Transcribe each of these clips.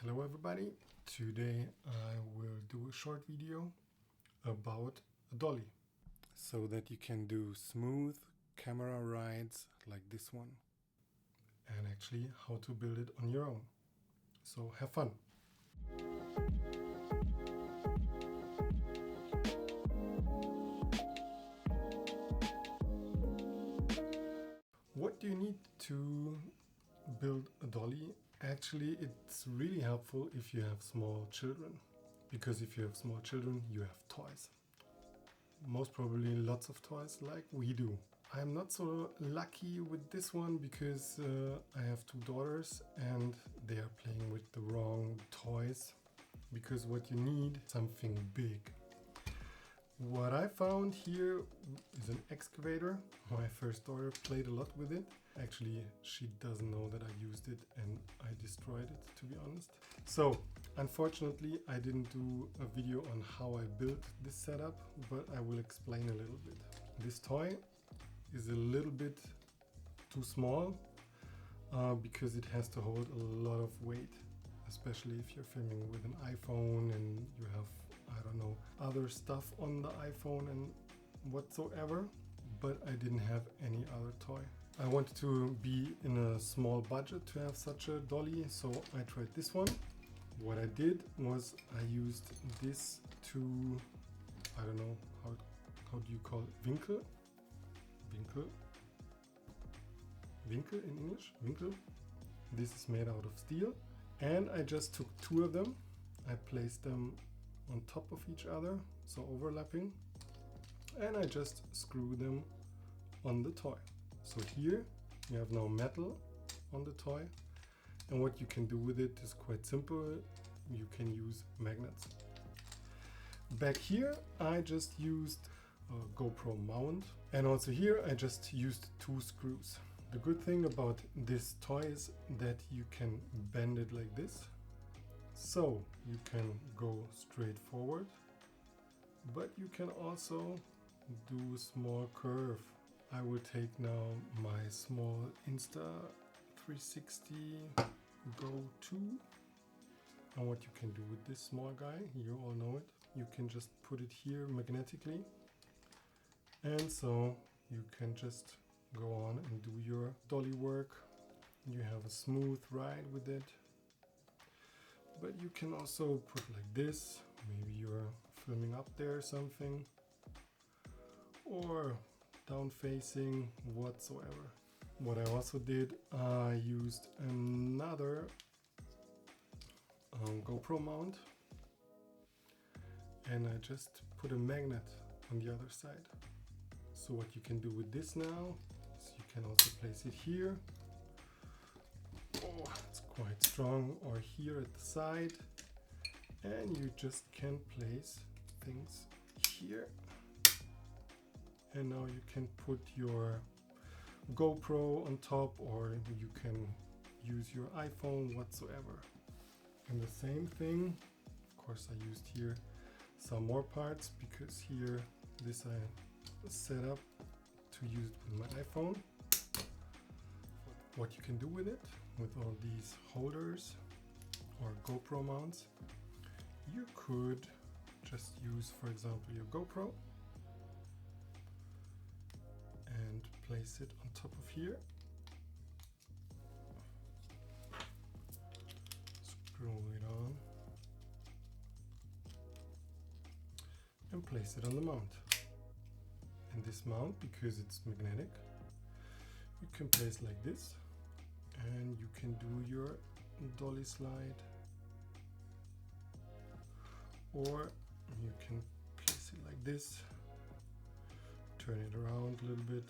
Hello everybody, today I will do a short video about a dolly so that you can do smooth camera rides like this one and actually how to build it on your own. So have fun! What do you need to build a dolly? Actually, it's really helpful if you have small children, because if you have small children, you have toys. Most probably lots of toys like we do. I'm not so lucky with this one because I have two daughters and they are playing with the wrong toys, because what you need is something big. What I found here is an excavator. My first daughter played a lot with it. Actually, she doesn't know that I used it and I destroyed it, to be honest. So, unfortunately, I didn't do a video on how I built this setup, but I will explain a little bit. This toy is a little bit too small because it has to hold a lot of weight, especially if you're filming with an iPhone and you have, I don't know, other stuff on the iPhone and whatsoever, but I didn't have any other toy. I wanted to be in a small budget to have such a dolly, so I tried this one. What I did was I used this to, I don't know, how do you call it? Winkel in English? Winkel. This is made out of steel. And I just took two of them. I placed them on top of each other, so overlapping, and I just screw them on the toy. So here you have now metal on the toy, and what you can do with it is quite simple. You can use magnets. Back here I just used a GoPro mount, and also here I just used two screws. The good thing about this toy is that you can bend it like this. So you can go straight forward, but you can also do a small curve. I will take now my small Insta360 Go 2. And what you can do with this small guy, you all know it, you can just put it here magnetically. And so you can just go on and do your dolly work. You have a smooth ride with it. But you can also put like this, maybe you're filming up there or something, or down facing, whatsoever. What I also did, I used another GoPro mount, and I just put a magnet on the other side. So what you can do with this now is you can also place it here. Oh, it's quite strong, or here at the side, and you just can place things here. And now you can put your GoPro on top, or you can use your iPhone, whatsoever. And the same thing, of course, I used here some more parts, because here this I set up to use it with my iPhone. What you can do with it, with all these holders or GoPro mounts, you could just use, for example, your GoPro and place it on top of here. Screw it on and place it on the mount. And this mount, because it's magnetic, you can place like this, and you can do your dolly slide, or you can place it like this, turn it around a little bit,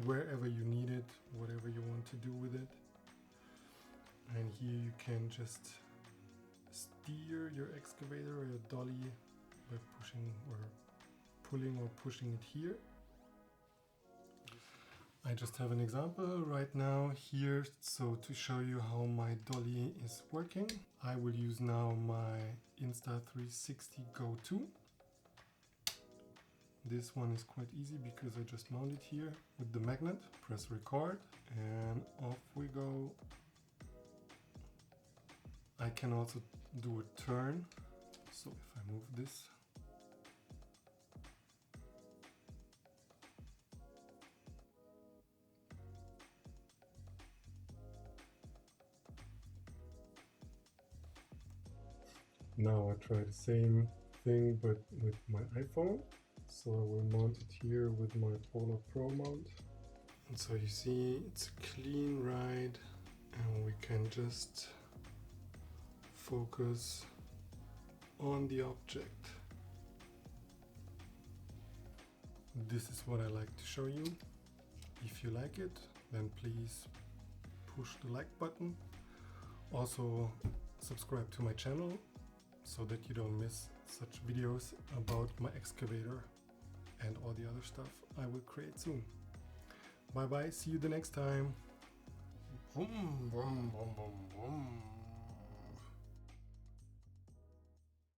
wherever you need it, whatever you want to do with it. And here you can just steer your excavator or your dolly by pushing or pulling or pushing it here. I just have an example right now here, so to show you how my dolly is working, I will use now my Insta360 Go 2. This one is quite easy because I just mount it here with the magnet, press record, and off we go. I can also do a turn. So if I move this, now I try the same thing but with my iPhone. So I will mount it here with my Polar Pro mount. And so you see it's a clean ride, and we can just focus on the object. This is what I like to show you. If you like it, then please push the like button. Also subscribe to my channel so that you don't miss such videos about my excavator and all the other stuff I will create soon. Bye bye, see you the next time. Vroom, vroom, vroom, vroom, vroom.